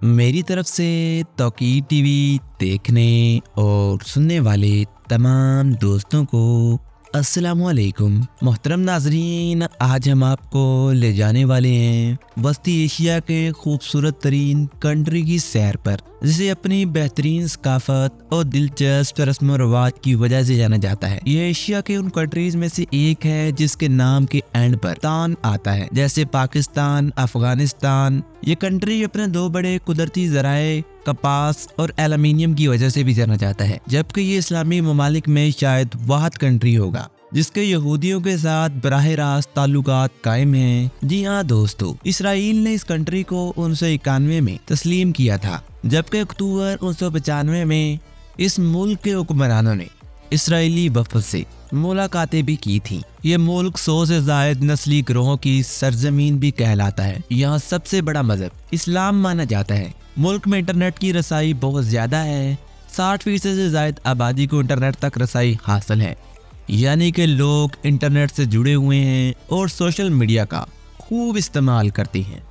मेरी तरफ से तौकीर टीवी देखने और सुनने वाले तमाम दोस्तों को अस्सलामुअलैकुम। मोहतरम नाजरीन, आज हम आपको ले जाने वाले हैं वस्ती एशिया के खूबसूरत तरीन कंट्री की सैर पर, जिसे अपनी बेहतरीन सकाफत और दिलचस्प रस्म व रवाज की वजह से जाना जाता है। ये एशिया के उन कंट्रीज में से एक है जिसके नाम के एंड पर तान आता है, जैसे पाकिस्तान, अफगानिस्तान। ये कंट्री अपने दो बड़े कुदरती जराए कपास और एल्यूमिनियम की वजह से भी जाना जाता है, जबकि ये इस्लामी ममालिक में शायद वाहिद कंट्री होगा जिसके यहूदियों के साथ बराह रास्त ताल्लुकात कायम हैं। जी हाँ दोस्तों, इसराइल ने इस कंट्री को 1991 में तस्लीम किया था, जबकि अक्टूबर 1995 में इस मुल्क के हुक्मरानों ने इसराइली वफद से मुलाकातें भी की थी। ये मुल्क 100 से ज्यादा नस्ली ग्रोहों की सरजमीन भी कहलाता है। यहाँ सबसे बड़ा मजहब इस्लाम माना जाता है। मुल्क में इंटरनेट की रसाई बहुत ज्यादा है। 60% से ज्यादा आबादी को इंटरनेट तक रसाई हासिल है, यानी कि लोग इंटरनेट से जुड़े हुए हैं और सोशल मीडिया का खूब इस्तेमाल करते हैं।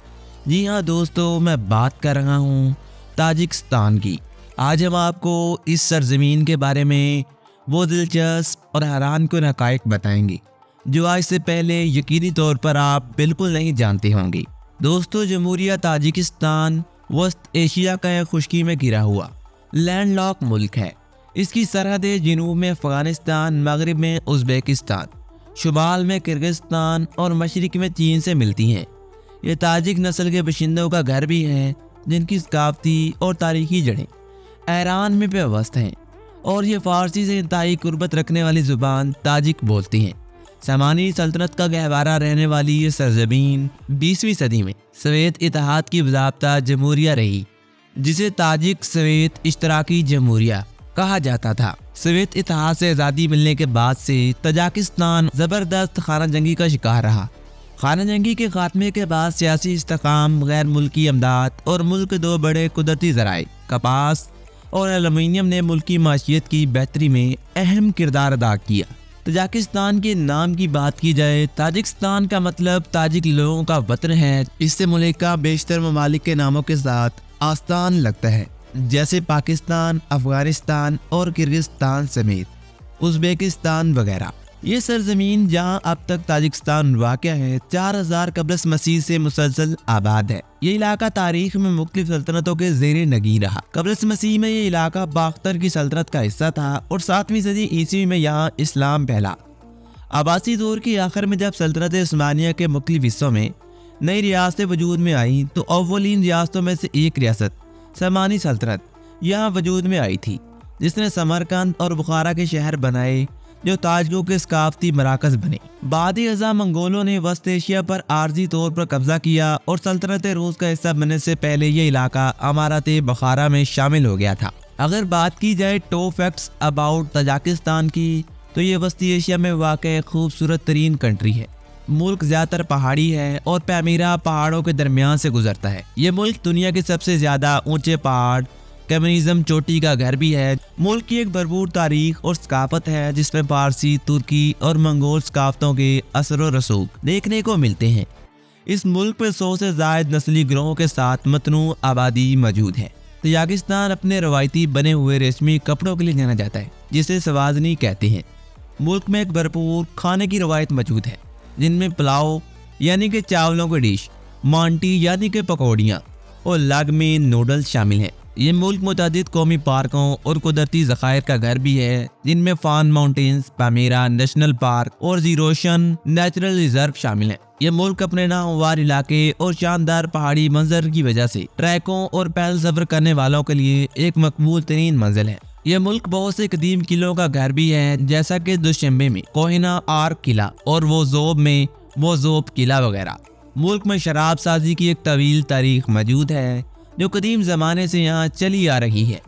जी हाँ दोस्तों, मैं बात कर रहा हूँ ताजिकिस्तान की। आज हम आपको इस सरजमीन के बारे में वो दिलचस्प और हैरान कुन हक़ाइक़ बताएंगे जो आज से पहले यकीनी तौर पर आप बिल्कुल नहीं जानते होंगे। दोस्तों, जमहूरिया ताजिकिस्तान वस्त एशिया का एक खुशकी में घिरा हुआ लैंड लॉक मुल्क है। इसकी सरहदें जनूब में अफगानिस्तान, मगरब में उज़्बेकिस्तान, शुमाल में किर्गिस्तान और मशरिक में चीन से मिलती हैं। ये ताजिक नस्ल के बशिंदों का घर भी है, जिनकी सकाफती और तारीखी जड़ें ईरान में पेवस्त हैं, और ये फारसी से इंतहाई कुर्बत रखने वाली ज़ुबान ताजिक बोलती हैं। सामानी सल्तनत का गहवारा रहने वाली ये सरजमीन 20वीं सदी में सोवियत इत्तेहाद की बाज़ाब्ता जमहूरिया रही, जिसे ताजिक सोवियत इश्तराकी जमहूरिया कहा जाता था। सोवियत इत्तेहाद से आज़ादी मिलने के बाद से तजाकिस्तान ज़बरदस्त खाना जंगी का शिकार रहा। खाना जंगी के खात्मे के बाद सियासी इस्तेकाम, गैर मुल्की अमदाद और मुल्क के दो बड़े कुदरती ज़राए कपास और एल्यूमिनियम ने मुल्की माशियत की बेहतरी में अहम किरदार अदा किया। तजाकिस्तान के नाम की बात की जाए, ताजिकिस्तान का मतलब ताजिक लोगों का वतन है। इससे मुल्क का बेशतर ममालिक के नामों के साथ आस्तान लगता है, जैसे पाकिस्तान, अफगानिस्तान और किर्गिस्तान समेत उज़्बेकिस्तान वगैरह। ये सरजमीन जहाँ अब तक ताजिकिस्तान वाक़या है, 4000 कबल मसीह से मुसलसल आबाद है। ये इलाका तारीख में मुख्तलिफ सल्तनतों के ज़ेरे नगीं रहा। कबल मसीह में ये इलाका बाख्तर की सल्तनत का हिस्सा था और 7वीं सदी ईस्वी में यहाँ इस्लाम फैला। अब्बासी दौर की आखिर में जब सल्तनत उस्मानिया के मुख्तलिफ हिस्सों में नई रियासतें वजूद में आई, तो अव्वलीन रियासतों में से एक रियासत सामानी सल्तनत यहाँ वजूद में आई थी, जिसने समरकंद और बुखारा के शहर बनाए, जो ताजकों के सकाफती मराकज बने। बाद अज़ा मंगोलों ने वस्त एशिया पर आर्जी तौर पर कब्जा किया और सल्तनत रूस का हिस्सा बनने से पहले ये इलाका अमारत बुखारा में शामिल हो गया था। अगर बात की जाए टॉप फैक्ट्स अबाउट तजाकिस्तान की, तो ये वस्ती एशिया में वाक़ खूबसूरत तरीन कंट्री है। मुल्क ज़्यादातर पहाड़ी है और पैमीरा पहाड़ों के दरमियान से गुजरता है। ये मुल्क दुनिया के सबसे ज़्यादा ऊंचे पहाड़ कम्युनिज्म चोटी का घर भी है। मुल्क की एक भरपूर तारीख और सकाफत है, जिसमें फारसी, तुर्की और मंगोल सकाफतों के असर व रसूख देखने को मिलते हैं। इस मुल्क में 100 से ज़ायद नस्ली ग्रोहों के साथ मतनू आबादी मौजूद है। तजाकिस्तान अपने रवायती बने हुए रेशमी कपड़ों के लिए जाना जाता है, जिसे सवाजनी कहते हैं। मुल्क में एक भरपूर खाने की रवायत मौजूद है, जिनमें पुलाव यानी कि चावलों की डिश, मांटी यानी कि पकौड़ियाँ और लगमे नूडल्स शामिल हैं। ये मुल्क मुतादिद कौमी पार्कों और कुदरती ज़खायर का घर भी है, जिनमें फान माउंटेन्स, पामेरा नेशनल पार्क और जीरोशन नेचुरल रिजर्व शामिल हैं। ये मुल्क अपने नामवर इलाके और शानदार पहाड़ी मंजर की वजह से ट्रैकों और पैदल सफर करने वालों के लिए एक मकबूल तरीन मंजिल है। यह मुल्क बहुत से कदीम किलों का घर भी है, जैसा कि दुशंबे में कोहिना आर्क किला और वोजोब में वोजोब किला वगैरह। मुल्क में शराब साजी की एक तवील तारीख मौजूद है, जो कदीम ज़माने से यहाँ चली आ रही है।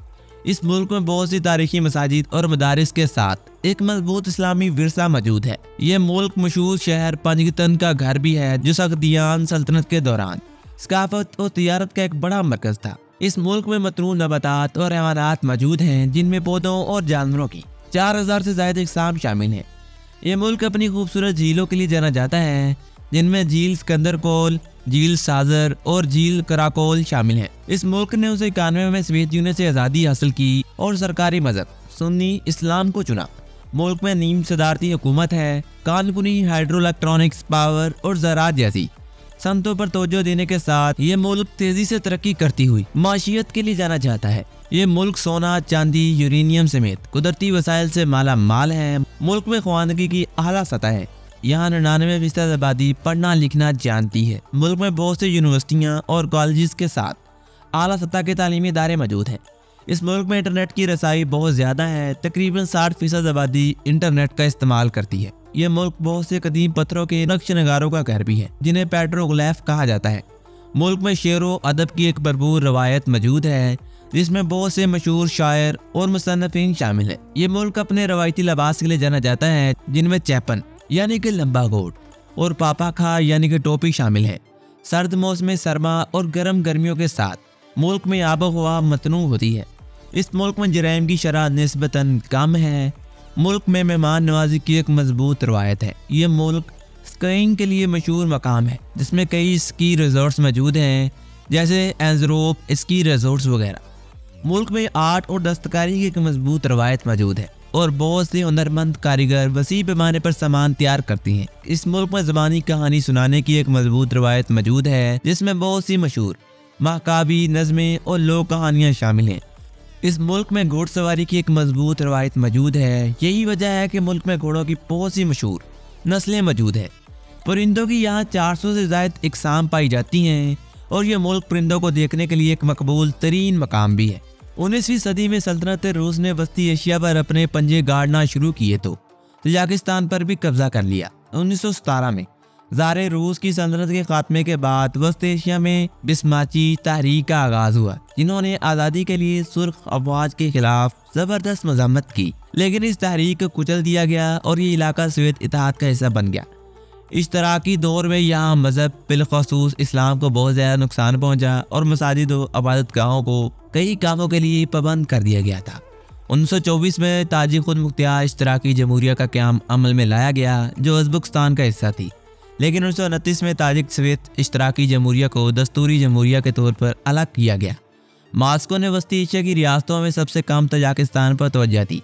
इस मुल्क में बहुत सी तारीखी मसाजिद और मदारिस के साथ एक मजबूत इस्लामी विरसा मौजूद है। यह मुल्क मशहूर शहर पंजगतन का घर भी है, जो सख्तियान सल्तनत के दौरान सकाफत और तिजारत का एक बड़ा मरकज था। इस मुल्क में मतनू नबातात और हैवानात मौजूद हैं, जिनमें पौधों और जानवरों की 4000 से ज़्यादा अक़साम शामिल हैं। यह मुल्क अपनी खूबसूरत झीलों के लिए जाना जाता है, जिनमें झील सिकंदर कोल, جھیل سازر اور جھیل کراکول شامل ہیں۔ اس ملک نے 1991 میں سوویت یونین سے آزادی حاصل کی اور سرکاری مذہب سنی اسلام کو چنا۔ ملک میں نیم صدارتی حکومت ہے۔ کانکنی، ہائیڈرو الیکٹرانکس، پاور اور زراعت جیسی صنعتوں پر توجہ دینے کے ساتھ یہ ملک تیزی سے ترقی کرتی ہوئی معیشت کے لیے جانا جاتا ہے۔ یہ ملک سونا، چاندی، یورینیم سمیت قدرتی وسائل سے مالا مال ہے۔ ملک میں خواندگی کی اعلیٰ سطح ہے۔ یہاں 99% آبادی پڑھنا لکھنا جانتی ہے۔ ملک میں بہت سی یونیورسٹیاں اور کالجز کے ساتھ اعلیٰ سطح کے تعلیمی ادارے موجود ہیں۔ اس ملک میں انٹرنیٹ کی رسائی بہت زیادہ ہے۔ تقریباً 60% آبادی انٹرنیٹ کا استعمال کرتی ہے۔ یہ ملک بہت سے قدیم پتھروں کے نقش نگاروں کا گھر بھی ہے جنہیں پیٹروگلیف کہا جاتا ہے۔ ملک میں شعر و ادب کی ایک بھرپور روایت موجود ہے جس میں بہت سے مشہور شاعر اور مصنفین شامل ہیں۔ یہ ملک اپنے روایتی لباس کے لیے جانا جاتا ہے جن میں چیپن یعنی کہ لمبا کوٹ اور پاپا کھا یعنی کہ ٹوپی شامل ہے۔ سرد موسم سرما اور گرم گرمیوں کے ساتھ ملک میں آب و ہوا متنوع ہوتی ہے۔ اس ملک میں جرائم کی شرح نسبتاً کم ہے۔ ملک میں مہمان نوازی کی ایک مضبوط روایت ہے۔ یہ ملک اسکیئنگ کے لیے مشہور مقام ہے جس میں کئی اسکی ریزورٹس موجود ہیں جیسے اینزروپ اسکی ریزورٹس وغیرہ۔ ملک میں آرٹ اور دستکاری کی ایک مضبوط روایت موجود ہے اور بہت سے ہنرمند کاریگر وسیع پیمانے پر سامان تیار کرتی ہیں۔ اس ملک میں زبانی کہانی سنانے کی ایک مضبوط روایت موجود ہے جس میں بہت سی مشہور مہاکاوی نظمیں اور لوک کہانیاں شامل ہیں۔ اس ملک میں گھوڑ سواری کی ایک مضبوط روایت موجود ہے۔ یہی وجہ ہے کہ ملک میں گھوڑوں کی بہت سی مشہور نسلیں موجود ہیں۔ پرندوں کی یہاں 400 سے زائد اقسام پائی جاتی ہیں اور یہ ملک پرندوں کو دیکھنے کے لیے ایک مقبول ترین مقام بھی ہے۔ 19ویں صدی میں سلطنت روس نے وسطی ایشیا پر اپنے پنجے گاڑنا شروع کیے تو تاجکستان پر بھی قبضہ کر لیا۔ 1917 میں زار روس کی سلطنت کے خاتمے کے بعد وسط ایشیا میں بسماچی تحریک کا آغاز ہوا جنہوں نے آزادی کے لیے سرخ افواج کے خلاف زبردست مذمت کی، لیکن اس تحریک کو کچل دیا گیا اور یہ علاقہ سوویت اتحاد کا حصہ بن گیا۔ اشتراکی دور میں یہاں مذہب بالخصوص اسلام کو بہت زیادہ نقصان پہنچا اور مساجد و عبادت گاہوں کو کئی کاموں کے لیے پابند کر دیا گیا تھا۔ 1924 میں تاجک خود مختار اشتراکی جمہوریہ کا قیام عمل میں لایا گیا جو ازبکستان کا حصہ تھی، لیکن 1929 میں تاجک سوویت اشتراکی جمہوریہ کو دستوری جمہوریہ کے طور پر الگ کیا گیا۔ ماسکو نے وسطی ایشیا کی ریاستوں میں سب سے کم تاجکستان پر توجہ دی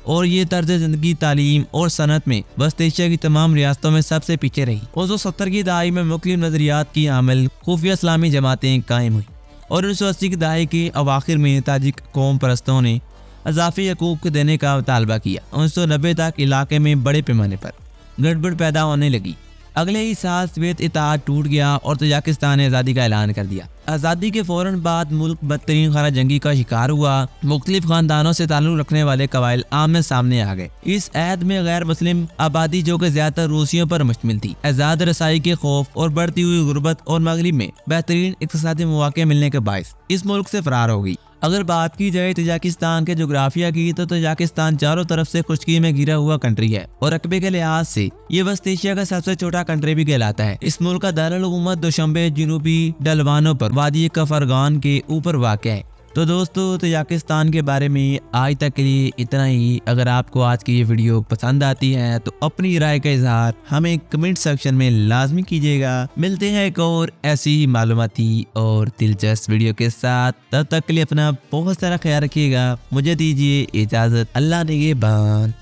اور یہ طرز زندگی، تعلیم اور صنعت میں وسط ایشیا کی تمام ریاستوں میں سب سے پیچھے رہی۔ 1970 کی دہائی میں مختلف نظریات کی حامل خفیہ اسلامی جماعتیں قائم ہوئیں اور 1980 کی دہائی کے اواخر میں تاجک قوم پرستوں نے اضافی حقوق دینے کا مطالبہ کیا۔ 1990 تک علاقے میں بڑے پیمانے پر گڑبڑ پیدا ہونے لگی۔ اگلے ہی سال سوویت اتحاد ٹوٹ گیا اور تاجکستان نے آزادی کا اعلان کر دیا۔ آزادی کے فوراً بعد ملک بدترین خانہ جنگی کا شکار ہوا۔ مختلف خاندانوں سے تعلق رکھنے والے قبائل آمنے سامنے آ گئے۔ اس عہد میں غیر مسلم آبادی جو کہ زیادہ تر روسیوں پر مشتمل تھی، آزاد رسائی کے خوف اور بڑھتی ہوئی غربت اور مغرب میں بہترین اقتصادی مواقع ملنے کے باعث اس ملک سے فرار ہو گئی۔ اگر بات کی جائے تاجکستان کے جغرافیہ کی تو تاجکستان چاروں طرف سے خشکی میں گھرا ہوا کنٹری ہے اور رقبے کے لحاظ سے یہ وسط ایشیا کا سب سے چھوٹا کنٹری بھی کہلاتا ہے۔ اس ملک کا دارالحکومت دوشنبے جنوبی ڈلوانوں پر وادی کفرگان کے اوپر واقع ہے۔ تو دوستو تاجکستان کے بارے میں آج تک کے لیے اتنا ہی۔ اگر آپ کو آج کی یہ ویڈیو پسند آتی ہے تو اپنی رائے کا اظہار ہمیں کمنٹ سیکشن میں لازمی کیجیے گا۔ ملتے ہیں ایک اور ایسی ہی معلوماتی اور دلچسپ ویڈیو کے ساتھ، تب تک کے لیے اپنا بہت سارا خیال رکھیے گا۔ مجھے دیجیے اجازت، اللہ نگہبان۔